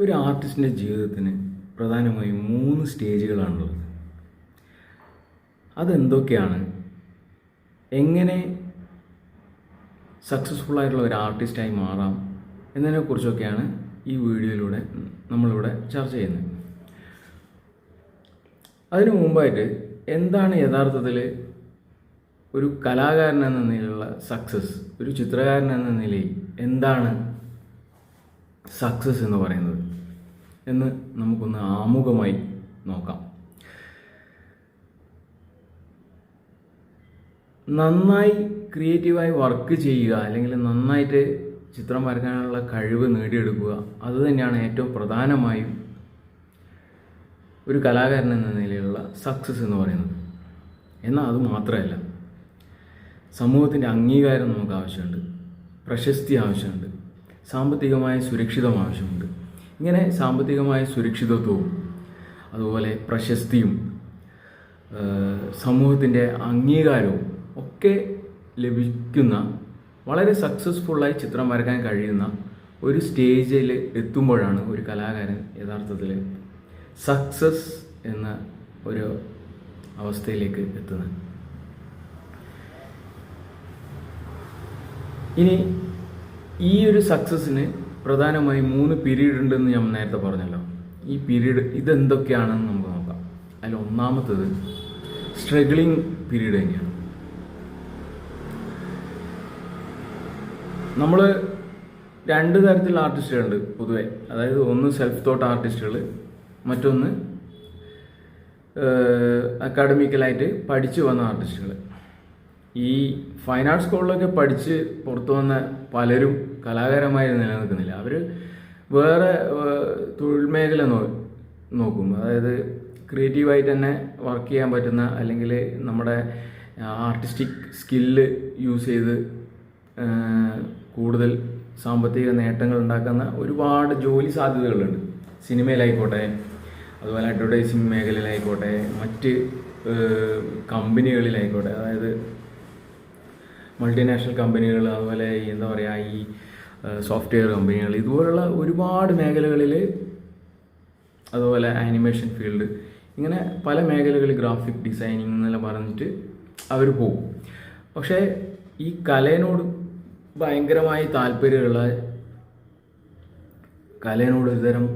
ഒരു ആർട്ടിസ്റ്റിൻ്റെ ജീവിതത്തിന് പ്രധാനമായും 3 സ്റ്റേജുകളാണുള്ളത്. അതെന്തൊക്കെയാണ്, എങ്ങനെ സക്സസ്ഫുള്ളായിട്ടുള്ള ഒരു ആർട്ടിസ്റ്റായി മാറാം എന്നതിനെക്കുറിച്ചൊക്കെയാണ് ഈ വീഡിയോയിലൂടെ നമ്മളിവിടെ ചർച്ച ചെയ്യുന്നത്. അതിനു മുമ്പായിട്ട് എന്താണ് യഥാർത്ഥത്തിൽ ഒരു കലാകാരൻ എന്ന നിലയിലുള്ള സക്സസ്, ഒരു ചിത്രകാരൻ എന്ന നിലയിൽ എന്താണ് സക്സസ് എന്ന് പറയുന്നത് എന്ന് നമുക്കൊന്ന് ആമുഖമായി നോക്കാം. നന്നായി ക്രിയേറ്റീവായി വർക്ക് ചെയ്യുക, അല്ലെങ്കിൽ നന്നായിട്ട് ചിത്രം വരയ്ക്കാനുള്ള കഴിവ് നേടിയെടുക്കുക, അത് തന്നെയാണ് ഏറ്റവും പ്രധാനമായും ഒരു കലാകാരൻ എന്ന നിലയിലുള്ള സക്സസ് എന്ന് പറയുന്നത്. എന്നാൽ അത് മാത്രമല്ല, സമൂഹത്തിൻ്റെ അംഗീകാരം നമുക്ക് ആവശ്യമുണ്ട്, പ്രശസ്തി ആവശ്യമുണ്ട്, സാമ്പത്തികമായ സുരക്ഷിതം ആവശ്യമുണ്ട്. ഇങ്ങനെ സാമ്പത്തികമായ സുരക്ഷിതത്വവും അതുപോലെ പ്രശസ്തിയും സമൂഹത്തിൻ്റെ അംഗീകാരവും ഒക്കെ ലഭിക്കുന്ന വളരെ സക്സസ്ഫുള്ളായി ചിത്രം വരയ്ക്കാൻ കഴിയുന്ന ഒരു സ്റ്റേജിൽ എത്തുമ്പോഴാണ് ഒരു കലാകാരൻ യഥാർത്ഥത്തിൽ സക്സസ് എന്ന ഒരു അവസ്ഥയിലേക്ക് എത്തുന്നത്. ഇനി ഈ ഒരു സക്സസ്സിന് പ്രധാനമായും 3 പീരീഡ് ഉണ്ടെന്ന് ഞാൻ നേരത്തെ പറഞ്ഞല്ലോ. ഈ പീരീഡ് ഇതെന്തൊക്കെയാണെന്ന് നമുക്ക് നോക്കാം. അതിൽ ഒന്നാമത്തത് സ്ട്രഗ്ലിംഗ് പീരീഡ് തന്നെയാണ്. നമ്മൾ 2 തരത്തിലുള്ള ആർട്ടിസ്റ്റുകളുണ്ട് പൊതുവെ. അതായത് ഒന്ന് സെൽഫ് തോട്ട് ആർട്ടിസ്റ്റുകൾ, മറ്റൊന്ന് അക്കാഡമിക്കലായിട്ട് പഠിച്ചു വന്ന ആർട്ടിസ്റ്റുകൾ. ഈ ഫൈൻ ആർട്സ് സ്കൂളിലൊക്കെ പഠിച്ച് പുറത്തു വന്ന പലരും കലാകാരന്മാർ നിലനിൽക്കുന്നില്ല. അവർ വേറെ തൊഴിൽ മേഖല നോക്കും. അതായത് ക്രിയേറ്റീവായിട്ട് തന്നെ വർക്ക് ചെയ്യാൻ പറ്റുന്ന, അല്ലെങ്കിൽ നമ്മുടെ ആർട്ടിസ്റ്റിക് സ്കില്ല് യൂസ് ചെയ്ത് കൂടുതൽ സാമ്പത്തിക നേട്ടങ്ങൾ ഉണ്ടാക്കുന്ന ഒരുപാട് ജോലി സാധ്യതകളുണ്ട്. സിനിമയിലായിക്കോട്ടെ, അതുപോലെ അഡ്വർടൈസിങ് മേഖലയിലായിക്കോട്ടെ, മറ്റ് കമ്പനികളിലായിക്കോട്ടെ, അതായത് മൾട്ടിനാഷണൽ കമ്പനികൾ, അതുപോലെ എന്താ പറയുക, ഈ സോഫ്റ്റ്വെയർ കമ്പനികൾ, ഇതുപോലുള്ള ഒരുപാട് മേഖലകളിൽ, അതുപോലെ ആനിമേഷൻ ഫീൽഡ്, ഇങ്ങനെ പല മേഖലകളിൽ, ഗ്രാഫിക് ഡിസൈനിങ് എന്നെല്ലാം പറഞ്ഞിട്ട് അവർ പോകും. പക്ഷേ ഈ കലയോട് ഭയങ്കരമായി താല്പര്യമുള്ള, കലയോട് ഒരുതരം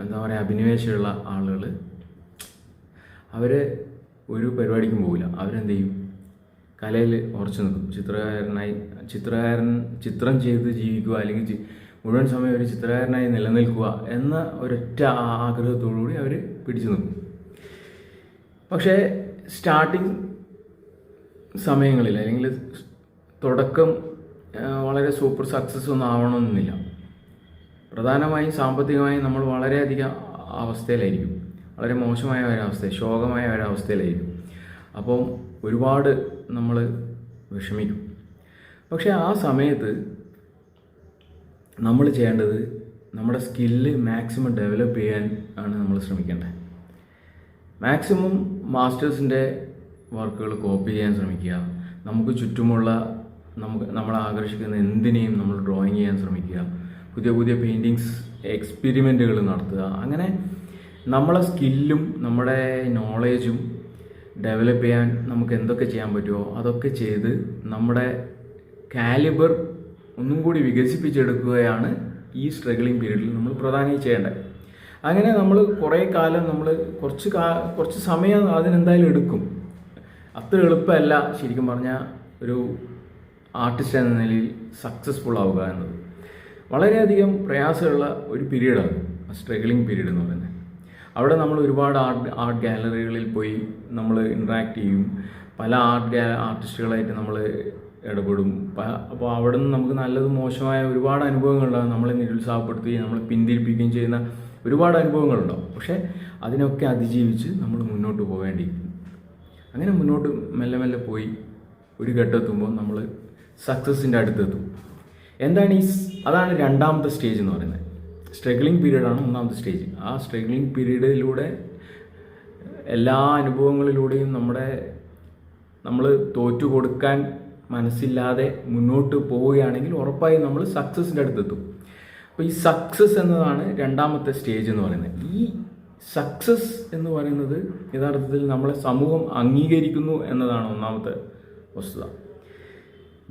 എന്താ പറയുക അഭിനിവേശമുള്ള ആളുകൾ അവർ ഒരു പരിപാടിക്കും പോകില്ല. അവരെന്ത് ചെയ്യും, കലയിൽ ഉറച്ചു നിൽക്കും. ചിത്രം ചെയ്ത് ജീവിക്കുക, അല്ലെങ്കിൽ മുഴുവൻ സമയം ഒരു ചിത്രകാരനായി നിലനിൽക്കുക എന്ന ഒരൊറ്റ ആഗ്രഹത്തോടുകൂടി അവർ പിടിച്ചു നിൽക്കും. പക്ഷേ സ്റ്റാർട്ടിങ് സമയങ്ങളിൽ, അല്ലെങ്കിൽ തുടക്കം വളരെ സൂപ്പർ സക്സസ് ഒന്നും ആവണമെന്നില്ല. പ്രധാനമായും സാമ്പത്തികമായും നമ്മൾ വളരെയധികം അവസ്ഥയിലായിരിക്കും, വളരെ മോശമായ ഒരവസ്ഥ, ശോകമായ ഒരവസ്ഥയിലായിരിക്കും. അപ്പം ഒരുപാട് നമ്മൾ വിഷമിക്കും. പക്ഷേ ആ സമയത്ത് നമ്മൾ ചെയ്യേണ്ടത് നമ്മുടെ സ്കില്ല് മാക്സിമം ഡെവലപ്പ് ചെയ്യാൻ ആണ് നമ്മൾ ശ്രമിക്കേണ്ടത്. മാക്സിമം മാസ്റ്റേഴ്സിൻ്റെ വർക്കുകൾ കോപ്പി ചെയ്യാൻ ശ്രമിക്കുക. നമുക്ക് ചുറ്റുമുള്ള നമ്മളെ ആകർഷിക്കുന്ന എന്തിനേയും നമ്മൾ ഡ്രോയിങ് ചെയ്യാൻ ശ്രമിക്കുക. പുതിയ പുതിയ പെയിൻറ്റിങ്സ് എക്സ്പെരിമെൻറ്റുകൾ നടത്തുക. അങ്ങനെ നമ്മളെ സ്കില്ലും നമ്മുടെ നോളേജും ഡെവലപ്പ് ചെയ്യാൻ നമുക്ക് എന്തൊക്കെ ചെയ്യാൻ പറ്റുമോ അതൊക്കെ ചെയ്ത് നമ്മുടെ കാലിബർ ഒന്നും കൂടി വികസിപ്പിച്ചെടുക്കുകയാണ് ഈ സ്ട്രഗ്ലിംഗ് പീരീഡിൽ നമ്മൾ പ്രധാനമായി ചെയ്യേണ്ടത്. അങ്ങനെ നമ്മൾ കുറേ കാലം, നമ്മൾ കുറച്ച് സമയം അതിനെന്തായാലും എടുക്കും. അത്ര എളുപ്പമല്ല ശരിക്കും പറഞ്ഞാൽ ഒരു ആർട്ടിസ്റ്റ് എന്ന നിലയിൽ സക്സസ്ഫുൾ ആവുക എന്നത്. വളരെയധികം പ്രയാസമുള്ള ഒരു പീരീഡാണ് സ്ട്രഗ്ലിംഗ് പീരീഡ് എന്ന് പറയുന്നത്. അവിടെ നമ്മൾ ഒരുപാട് ആർട്ട് ഗാലറികളിൽ പോയി നമ്മൾ ഇൻട്രാക്ട് ചെയ്യും. പല ആർട്ടിസ്റ്റുകളായിട്ട് നമ്മൾ ഇടപെടും. അപ്പോൾ അവിടെ നിന്ന് നമുക്ക് നല്ലതും മോശമായ ഒരുപാട് അനുഭവങ്ങളുണ്ടാകും. നമ്മളെ നിരുത്സാഹപ്പെടുത്തുകയും നമ്മളെ പിന്തിരിപ്പിക്കുകയും ചെയ്യുന്ന ഒരുപാട് അനുഭവങ്ങളുണ്ടാവും. പക്ഷേ അതിനൊക്കെ അതിജീവിച്ച് നമ്മൾ മുന്നോട്ട് പോവേണ്ടിയിരിക്കും. അങ്ങനെ മുന്നോട്ട് മെല്ലെ മെല്ലെ പോയി ഒരു ഘട്ടമെത്തുമ്പോൾ നമ്മൾ സക്സസിൻ്റെ അടുത്തെത്തും. അതാണ് 2ാമത്തെ സ്റ്റേജ് എന്ന് പറയുന്നത്. സ്ട്രഗ്ലിംഗ് പീരീഡാണ് 1ാമത്തെ സ്റ്റേജ്. ആ സ്ട്രഗ്ലിംഗ് പീരീഡിലൂടെ എല്ലാ അനുഭവങ്ങളിലൂടെയും നമ്മൾ തോറ്റു കൊടുക്കാൻ മനസ്സില്ലാതെ മുന്നോട്ട് പോവുകയാണെങ്കിൽ ഉറപ്പായും നമ്മൾ സക്സസിൻ്റെ അടുത്തെത്തും. അപ്പോൾ അപ്പോൾ ഈ സക്സസ് എന്നതാണ് രണ്ടാമത്തെ സ്റ്റേജ് എന്ന് പറയുന്നത്. ഈ സക്സസ് എന്ന് പറയുന്നത് യഥാർത്ഥത്തിൽ നമ്മളെ സമൂഹം അംഗീകരിക്കുന്നു എന്നതാണ് ഒന്നാമത്തെ വസ്തുത.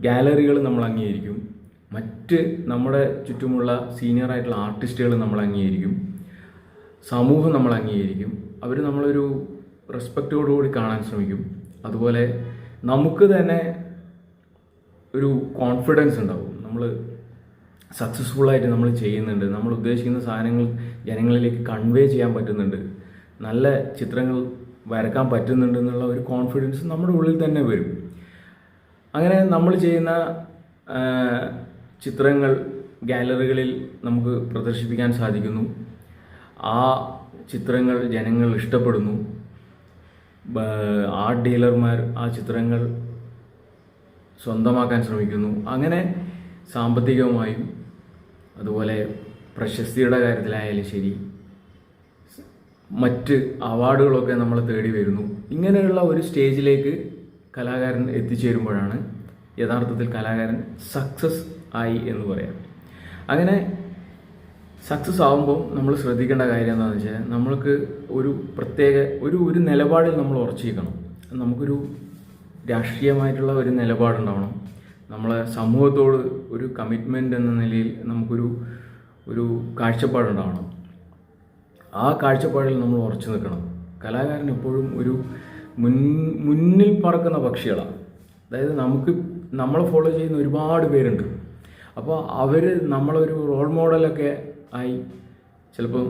ഗാലറികൾ നമ്മൾ അംഗീകരിക്കും, മറ്റ് നമ്മുടെ ചുറ്റുമുള്ള സീനിയർ ആയിട്ടുള്ള ആർട്ടിസ്റ്റുകൾ നമ്മൾ അംഗീകരിക്കും, സമൂഹം നമ്മൾ അംഗീകരിക്കും, അവർ നമ്മളൊരു റെസ്പെക്റ്റോടുകൂടി കാണാൻ ശ്രമിക്കും. അതുപോലെ നമുക്ക് തന്നെ ഒരു കോൺഫിഡൻസ് ഉണ്ടാവും, നമ്മൾ സക്സസ്ഫുള്ളായിട്ട് നമ്മൾ ചെയ്യുന്നുണ്ട്, നമ്മൾ ഉദ്ദേശിക്കുന്ന സാധനങ്ങൾ ജനങ്ങളിലേക്ക് കൺവേ ചെയ്യാൻ പറ്റുന്നുണ്ട്, നല്ല ചിത്രങ്ങൾ വരക്കാൻ പറ്റുന്നുണ്ട് എന്നുള്ള ഒരു കോൺഫിഡൻസ് നമ്മുടെ ഉള്ളിൽ തന്നെ വരും. അങ്ങനെ നമ്മൾ ചെയ്യുന്ന ചിത്രങ്ങൾ ഗാലറികളിൽ നമുക്ക് പ്രദർശിപ്പിക്കാൻ സാധിക്കുന്നു. ആ ചിത്രങ്ങൾ ജനങ്ങൾ ഇഷ്ടപ്പെടുന്നു. ആർട്ട് ഡീലർമാർ ആ ചിത്രങ്ങൾ സ്വന്തമാക്കാൻ ശ്രമിക്കുന്നു. അങ്ങനെ സാമ്പത്തികമായും അതുപോലെ പ്രശസ്തിയുടെ കാര്യത്തിലായാലും ശരി, മറ്റ് അവാർഡുകളൊക്കെ നമ്മൾ തേടി വരുന്നു. ഇങ്ങനെയുള്ള ഒരു സ്റ്റേജിലേക്ക് കലാകാരൻ എത്തിച്ചേരുമ്പോഴാണ് യഥാർത്ഥത്തിൽ കലാകാരൻ സക്സസ് ആയി എന്ന് പറയാം. അങ്ങനെ സക്സസ് ആകുമ്പോൾ നമ്മൾ ശ്രദ്ധിക്കേണ്ട കാര്യം എന്താണെന്ന് വെച്ചാൽ, നമ്മൾക്ക് ഒരു പ്രത്യേക ഒരു നിലപാടിൽ നമ്മൾ ഉറച്ചിരിക്കണം. നമുക്കൊരു രാഷ്ട്രീയമായിട്ടുള്ള ഒരു നിലപാടുണ്ടാവണം. നമ്മളെ സമൂഹത്തോട് ഒരു കമ്മിറ്റ്മെൻ്റ് എന്ന നിലയിൽ നമുക്കൊരു കാഴ്ചപ്പാടുണ്ടാവണം. ആ കാഴ്ചപ്പാടിൽ നമ്മൾ ഉറച്ചു നിൽക്കണം. കലാകാരൻ എപ്പോഴും ഒരു മുന്നിൽ പറക്കുന്ന പക്ഷികളാണ്. അതായത് നമ്മളെ ഫോളോ ചെയ്യുന്ന ഒരുപാട് പേരുണ്ട്. അപ്പോൾ അവർ നമ്മളൊരു റോൾ മോഡലൊക്കെ ആയി ചിലപ്പം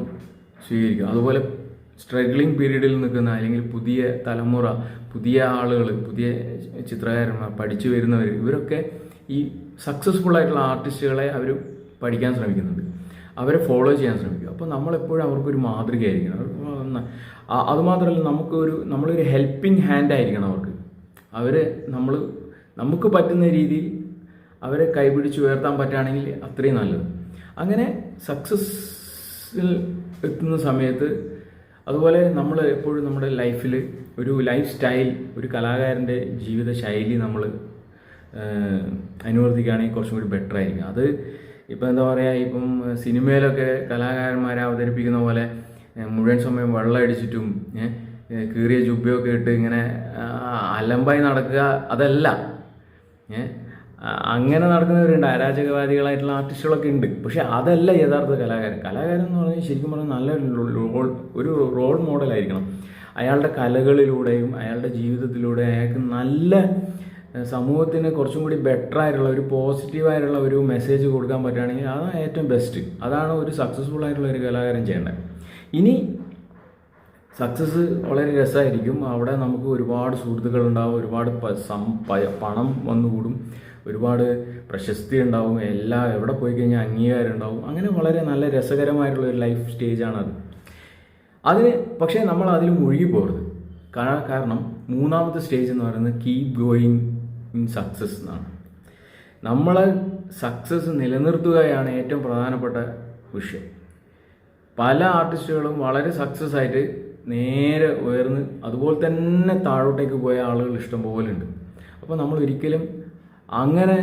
സ്വീകരിക്കും. അതുപോലെ സ്ട്രഗ്ലിംഗ് പീരീഡിൽ നിൽക്കുന്ന അല്ലെങ്കിൽ പുതിയ തലമുറ, പുതിയ ആളുകൾ, പുതിയ ചിത്രകാരന്മാർ, പഠിച്ചു വരുന്നവർ, ഇവരൊക്കെ ഈ സക്സസ്ഫുൾ ആയിട്ടുള്ള ആർട്ടിസ്റ്റുകളെ അവർ പഠിക്കാൻ ശ്രമിക്കുന്നുണ്ട്, അവരെ ഫോളോ ചെയ്യാൻ ശ്രമിക്കും. അപ്പോൾ നമ്മളെപ്പോഴും അവർക്കൊരു മാതൃകയായിരിക്കണം. അതുമാത്രമല്ല, നമ്മളൊരു ഹെൽപ്പിംഗ് ഹാൻഡ് ആയിരിക്കണം അവർക്ക്. നമുക്ക് പറ്റുന്ന രീതിയിൽ അവരെ കൈപിടിച്ച് ഉയർത്താൻ പറ്റുകയാണെങ്കിൽ അത്രയും നല്ലത്. അങ്ങനെ സക്സസ്സിൽ എത്തുന്ന സമയത്ത് അതുപോലെ നമ്മൾ എപ്പോഴും നമ്മുടെ ലൈഫിൽ ഒരു ലൈഫ് സ്റ്റൈൽ, ഒരു കലാകാരൻ്റെ ജീവിത ശൈലി നമ്മൾ അനുവർത്തിക്കുകയാണെങ്കിൽ കുറച്ചും കൂടി ബെറ്റർ ആയിരിക്കും. അത് ഇപ്പം എന്താ പറയുക, ഇപ്പം സിനിമയിലൊക്കെ കലാകാരന്മാരെ അവതരിപ്പിക്കുന്ന പോലെ മുഴുവൻ സമയം വെള്ളം അടിച്ചിട്ടും കീറിയ ജുബ്ബയൊക്കെ ഇട്ട് ഇങ്ങനെ അലമ്പായി നടക്കുക, അതല്ല. അങ്ങനെ നടക്കുന്നവരുണ്ട്, അരാജകവാദികളായിട്ടുള്ള ആർട്ടിസ്റ്റുകളൊക്കെ ഉണ്ട്. പക്ഷെ അതല്ല യഥാർത്ഥ കലാകാരൻ എന്ന് പറഞ്ഞാൽ ശരിക്കും പറഞ്ഞാൽ നല്ല ഒരു റോൾ മോഡലായിരിക്കണം. അയാളുടെ കലകളിലൂടെയും അയാളുടെ ജീവിതത്തിലൂടെയും അയാൾക്ക് നല്ല സമൂഹത്തിന് കുറച്ചും കൂടി ബെറ്റർ ആയിട്ടുള്ള ഒരു പോസിറ്റീവായിട്ടുള്ള ഒരു മെസ്സേജ് കൊടുക്കാൻ പറ്റുകയാണെങ്കിൽ അതാണ് ഏറ്റവും ബെസ്റ്റ്. അതാണ് ഒരു സക്സസ്ഫുൾ ആയിട്ടുള്ള ഒരു കലാകാരൻ ചെയ്യേണ്ടത്. ഇനി സക്സസ് വളരെ രസമായിരിക്കും. അവിടെ നമുക്ക് ഒരുപാട് സുഹൃത്തുക്കളുണ്ടാവും, ഒരുപാട് പണം വന്നുകൂടും, ഒരുപാട് പ്രശസ്തി ഉണ്ടാവും, എവിടെ പോയി കഴിഞ്ഞാൽ അംഗീകാരം ഉണ്ടാവും. അങ്ങനെ വളരെ നല്ല രസകരമായിട്ടുള്ള ഒരു ലൈഫ് സ്റ്റേജാണത്. പക്ഷേ നമ്മൾ അതിൽ മുഴുകി പോകരുത്. കാരണം മൂന്നാമത്തെ സ്റ്റേജ് എന്ന് പറയുന്നത് കീപ് ഗോയിങ് ഇൻ സക്സസ് എന്നാണ്. നമ്മളെ സക്സസ് നിലനിർത്തുകയാണ് ഏറ്റവും പ്രധാനപ്പെട്ട വിഷയം. പല ആർട്ടിസ്റ്റുകളും വളരെ സക്സസ് ആയിട്ട് നേരെ ഉയർന്ന് അതുപോലെ തന്നെ താഴോട്ടേക്ക് പോയ ആളുകൾ ഇഷ്ടം പോലെ ഉണ്ട്. അപ്പോൾ നമ്മൾ ഒരിക്കലും അങ്ങനെ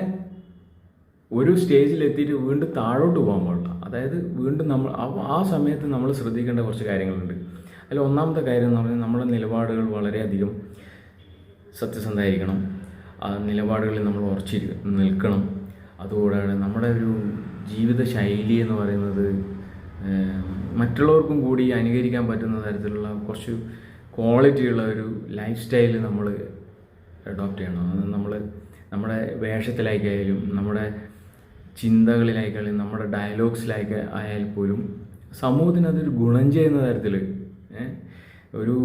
ഒരു സ്റ്റേജിലെത്തിയിട്ട് വീണ്ടും താഴോട്ട് പോകാൻ പാടില്ല. അതായത് വീണ്ടും ആ സമയത്ത് നമ്മൾ ശ്രദ്ധിക്കേണ്ട കുറച്ച് കാര്യങ്ങളുണ്ട്. അതിൽ ഒന്നാമത്തെ കാര്യം എന്ന് പറഞ്ഞാൽ നമ്മുടെ നിലപാടുകൾ വളരെയധികം സത്യസന്ധമായിരിക്കണം. ആ നിലപാടുകളിൽ നമ്മൾ നിൽക്കണം. അതുകൂടാതെ നമ്മുടെ ഒരു ജീവിത ശൈലി എന്ന് പറയുന്നത് മറ്റുള്ളവർക്കും കൂടി അനുകരിക്കാൻ പറ്റുന്ന തരത്തിലുള്ള കുറച്ച് ക്വാളിറ്റിയുള്ള ഒരു ലൈഫ് സ്റ്റൈൽ നമ്മൾ അഡോപ്റ്റ് ചെയ്യണം. അത് നമ്മുടെ വേഷത്തിലായിക്കായാലും നമ്മുടെ ചിന്തകളിലായിക്കായാലും നമ്മുടെ ഡയലോഗ്സിലായി ആയാൽ പോലും സമൂഹത്തിന് അതൊരു ഗുണം ചെയ്യുന്ന തരത്തിൽ, ഒരു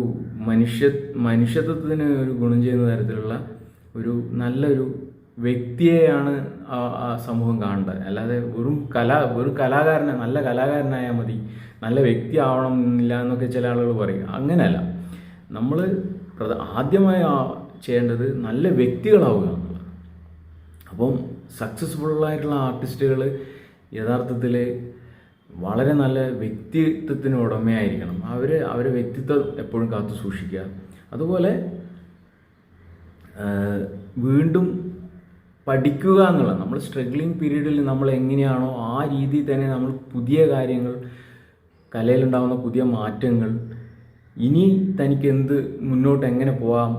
മനുഷ്യത്വത്തിന് ഒരു ഗുണം ചെയ്യുന്ന തരത്തിലുള്ള ഒരു നല്ലൊരു വ്യക്തിയെയാണ് ആ സമൂഹം കാണേണ്ടത്. അല്ലാതെ വെറും കലാകാരനെ, നല്ല കലാകാരനായാൽ മതി, നല്ല വ്യക്തി ആവണം എന്നില്ല എന്നൊക്കെ ചില ആളുകൾ പറയും. അങ്ങനെയല്ല. നമ്മൾ ആദ്യമായി ചെയ്യേണ്ടത് നല്ല വ്യക്തികളാവുക എന്നുള്ളത്. അപ്പം സക്സസ്ഫുള്ളായിട്ടുള്ള ആർട്ടിസ്റ്റുകൾ യഥാർത്ഥത്തിൽ വളരെ നല്ല വ്യക്തിത്വത്തിന് ഉടമയായിരിക്കണം. അവരെ വ്യക്തിത്വം എപ്പോഴും കാത്തു സൂക്ഷിക്കുക. അതുപോലെ വീണ്ടും പഠിക്കുക എന്നുള്ളത്, നമ്മൾ സ്ട്രഗ്ലിംഗ് പീരീഡിൽ നമ്മൾ എങ്ങനെയാണോ ആ രീതിയിൽ തന്നെ നമ്മൾ പുതിയ കാര്യങ്ങൾ, കലയിലുണ്ടാകുന്ന പുതിയ മാറ്റങ്ങൾ, ഇനി തനിക്ക് എന്ത് മുന്നോട്ട് എങ്ങനെ പോകാം,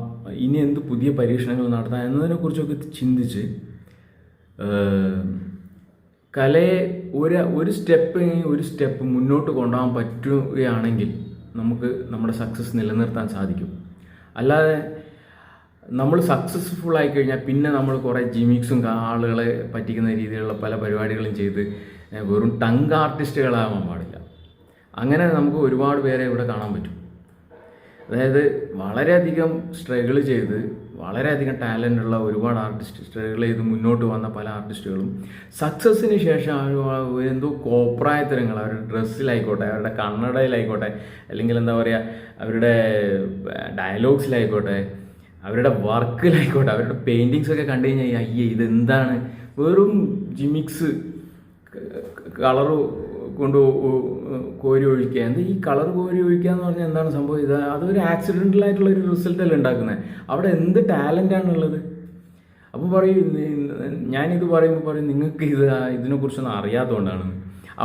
ഇനി എന്ത് പുതിയ പരീക്ഷണങ്ങൾ നടത്താം എന്നതിനെക്കുറിച്ചൊക്കെ ചിന്തിച്ച് കലയെ ഒരു സ്റ്റെപ്പ് മുന്നോട്ട് കൊണ്ടുപോകാൻ പറ്റുകയാണെങ്കിൽ നമുക്ക് നമ്മുടെ സക്സസ് നിലനിർത്താൻ സാധിക്കും. അല്ലാതെ നമ്മൾ സക്സസ്ഫുൾ ആയി കഴിഞ്ഞാൽ പിന്നെ നമ്മൾ കുറേ ജിമിക്സും ആളുകളെ പറ്റിക്കുന്ന രീതിയിലുള്ള പല പരിപാടികളും ചെയ്ത് വെറും ടങ് ആർട്ടിസ്റ്റുകളാവാൻ പാടില്ല. അങ്ങനെ നമുക്ക് ഒരുപാട് പേരെ ഇവിടെ കാണാൻ പറ്റും. അതായത് വളരെയധികം സ്ട്രഗിൾ ചെയ്ത് വളരെയധികം ടാലൻ്റുള്ള ഒരുപാട് ആർട്ടിസ്റ്റ് സ്ട്രഗിൾ ചെയ്ത് മുന്നോട്ട് വന്ന പല ആർട്ടിസ്റ്റുകളും സക്സസ്സിന് ശേഷം എന്തോ കോപ്രായത്തരങ്ങൾ അവരുടെ ഡ്രസ്സിലായിക്കോട്ടെ, അവരുടെ കണ്ണടയിലായിക്കോട്ടെ, അല്ലെങ്കിൽ എന്താ പറയുക അവരുടെ ഡയലോഗ്സിലായിക്കോട്ടെ, അവരുടെ വർക്കിലായിക്കോട്ടെ, അവരുടെ പെയിൻറ്റിങ്സൊക്കെ കണ്ടു കഴിഞ്ഞാൽ അയ്യേ ഇതെന്താണ്, വെറും ജിമിക്സ്, കളറ് കൊണ്ട് കോരി ഒഴിക്കുക. എന്താ ഈ കളർ കോരി ഒഴിക്കുക എന്ന് പറഞ്ഞാൽ എന്താണ് സംഭവം? അതൊരു ആക്സിഡൻ്റലായിട്ടുള്ള ഒരു റിസൾട്ടല്ലേ ഉണ്ടാക്കുന്നത്. അവിടെ എന്ത് ടാലൻ്റാണുള്ളത്? അപ്പോൾ പറയും, ഞാനിത് പറയുമ്പോൾ പറയും നിങ്ങൾക്ക് ഇതിനെക്കുറിച്ചൊന്നും അറിയാത്തതുകൊണ്ടാണ്.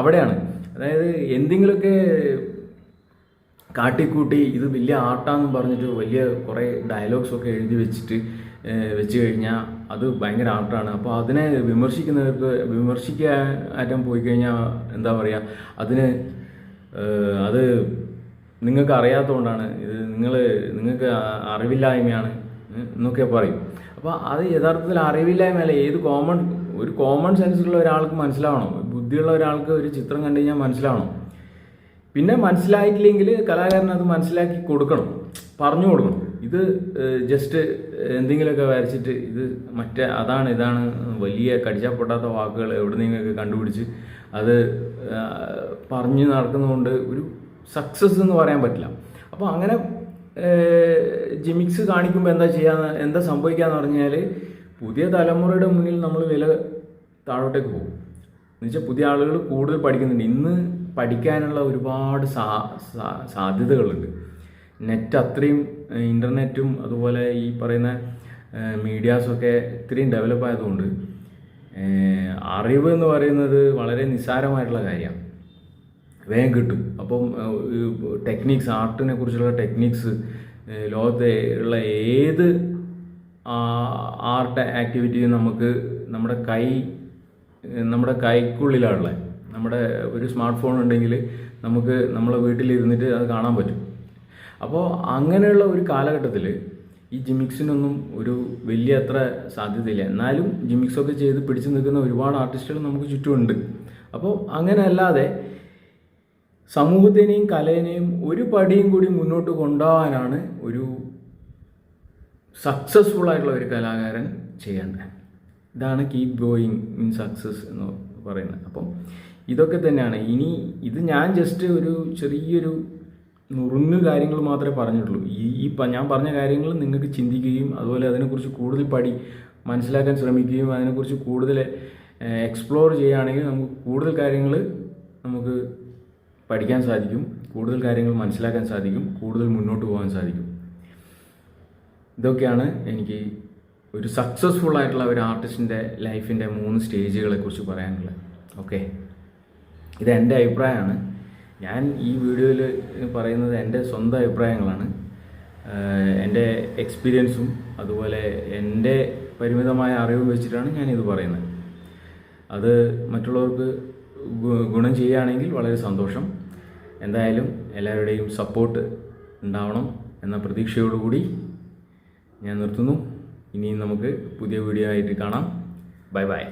അവിടെയാണ്, അതായത് എന്തെങ്കിലുമൊക്കെ കാട്ടിക്കൂട്ടി ഇത് വലിയ ആർട്ടാണെന്ന് പറഞ്ഞിട്ട് വലിയ കുറേ ഡയലോഗ്സൊക്കെ എഴുതി വെച്ച് കഴിഞ്ഞാൽ അത് ഭയങ്കര ആർട്ടാണ്. അപ്പോൾ അതിനെ വിമർശിക്കുന്നവർക്ക് വിമർശിക്കാൻ പോയി കഴിഞ്ഞാൽ എന്താ പറയുക, അത് നിങ്ങൾക്ക് അറിയാത്തതുകൊണ്ടാണ്, ഇത് നിങ്ങൾക്ക് അറിവില്ലായ്മയാണ് എന്നൊക്കെ പറയും. അപ്പോൾ അത് യഥാർത്ഥത്തിൽ അറിവില്ലായ്മയല്ല, ഒരു കോമൺ സെൻസുള്ള ഒരാൾക്ക് മനസ്സിലാവണം, ബുദ്ധിയുള്ള ഒരാൾക്ക് ഒരു ചിത്രം കണ്ടു കഴിഞ്ഞാൽ മനസ്സിലാവണം. പിന്നെ മനസ്സിലായിട്ടില്ലെങ്കിൽ കലാകാരൻ അത് മനസ്സിലാക്കി കൊടുക്കണം, പറഞ്ഞു കൊടുക്കണം. ഇത് ജസ്റ്റ് എന്തെങ്കിലുമൊക്കെ വരച്ചിട്ട് ഇത് ഇതാണ് വലിയ കടിച്ചാൽ പൊട്ടാത്ത വാക്കുകൾ എവിടെന്നെങ്കിലൊക്കെ കണ്ടുപിടിച്ച് അത് പറഞ്ഞു നടക്കുന്നതുകൊണ്ട് ഒരു സക്സസ് എന്ന് പറയാൻ പറ്റില്ല. അപ്പോൾ അങ്ങനെ ജിമിക്സ് കാണിക്കുമ്പോൾ എന്താ സംഭവിക്കാന്ന് പറഞ്ഞാൽ പുതിയ തലമുറയുടെ മുന്നിൽ നമ്മൾ വില താഴോട്ടേക്ക് പോകും. എന്നുവെച്ചാൽ പുതിയ ആളുകൾ കൂടുതൽ പഠിക്കുന്നുണ്ട്. ഇന്ന് പഠിക്കാനുള്ള ഒരുപാട് സാധ്യതകളുണ്ട്. നെറ്റ് അത്രയും, ഇൻ്റർനെറ്റും അതുപോലെ ഈ പറയുന്ന മീഡിയാസൊക്കെ ഇത്രയും ഡെവലപ്പ് ആയതുകൊണ്ട് അറിവ് എന്ന് പറയുന്നത് വളരെ നിസ്സാരമായിട്ടുള്ള കാര്യമാണ്, വേഗം കിട്ടും. അപ്പം ടെക്നിക്സ്, ആർട്ടിനെ കുറിച്ചുള്ള ടെക്നിക്സ്, ലോകത്തെ ഉള്ള ഏത് ആർട്ട് ആക്ടിവിറ്റിയും നമുക്ക് നമ്മുടെ കൈക്കുള്ളിലാണുള്ളത്. നമ്മുടെ ഒരു സ്മാർട്ട് ഫോൺ ഉണ്ടെങ്കിൽ നമുക്ക് നമ്മളെ വീട്ടിലിരുന്നിട്ട് അത് കാണാൻ പറ്റും. അപ്പോൾ അങ്ങനെയുള്ള ഒരു കാലഘട്ടത്തിൽ ഈ ജിമിക്സിനൊന്നും ഒരു വലിയ അത്ര സാധ്യതയില്ല. എന്നാലും ജിമിക്സൊക്കെ ചെയ്ത് പിടിച്ചു നിൽക്കുന്ന ഒരുപാട് ആർട്ടിസ്റ്റുകൾ നമുക്ക് ചുറ്റുമുണ്ട്. അപ്പോൾ അങ്ങനെ അല്ലാതെ സമൂഹത്തിനെയും കലയിനെയും ഒരു പടിയും കൂടി മുന്നോട്ട് കൊണ്ടുപോകാനാണ് ഒരു സക്സസ്ഫുൾ ആയിട്ടുള്ള ഒരു കലാകാരൻ ചെയ്യേണ്ടത്. ഇതാണ് കീപ് ഗോയിങ് ഇൻ സക്സസ് എന്ന് പറയുന്നത്. അപ്പം ഇതൊക്കെ തന്നെയാണ്. ഇനി ഇത് ഞാൻ ജസ്റ്റ് ഒരു ചെറിയൊരു നുറുങ്ങ് കാര്യങ്ങൾ മാത്രമേ പറഞ്ഞിട്ടുള്ളൂ. ഞാൻ പറഞ്ഞ കാര്യങ്ങൾ നിങ്ങൾക്ക് ചിന്തിക്കുകയും അതുപോലെ അതിനെക്കുറിച്ച് കൂടുതൽ മനസ്സിലാക്കാൻ ശ്രമിക്കുകയും അതിനെക്കുറിച്ച് കൂടുതൽ എക്സ്പ്ലോർ ചെയ്യുകയാണെങ്കിൽ നമുക്ക് കൂടുതൽ കാര്യങ്ങൾ നമുക്ക് പഠിക്കാൻ സാധിക്കും, കൂടുതൽ കാര്യങ്ങൾ മനസ്സിലാക്കാൻ സാധിക്കും, കൂടുതൽ മുന്നോട്ട് പോകാൻ സാധിക്കും. ഇതൊക്കെയാണ് എനിക്ക് ഒരു സക്സസ്ഫുൾ ആയിട്ടുള്ള ഒരു ആർട്ടിസ്റ്റിൻ്റെ ലൈഫിൻ്റെ 3 സ്റ്റേജുകളെക്കുറിച്ച് പറയാനുള്ളത്. ഓക്കെ, ഇത് എൻ്റെ അഭിപ്രായമാണ്. ഞാൻ ഈ വീഡിയോയിൽ പറയുന്നത് എൻ്റെ സ്വന്തം അഭിപ്രായങ്ങളാണ്, എൻ്റെ എക്സ്പീരിയൻസും അതുപോലെ എൻ്റെ പരിമിതമായ അറിവും വെച്ചിട്ടാണ് ഞാനിത് പറയുന്നത്. അത് മറ്റുള്ളവർക്ക് ഗുണം ചെയ്യുകയാണെങ്കിൽ വളരെ സന്തോഷം. എന്തായാലും എല്ലാവരുടെയും സപ്പോർട്ട് ഉണ്ടാവണം എന്ന പ്രതീക്ഷയോടുകൂടി ഞാൻ നിർത്തുന്നു. ഇനിയും നമുക്ക് പുതിയ വീഡിയോ ആയിട്ട് കാണാം. Bye bye.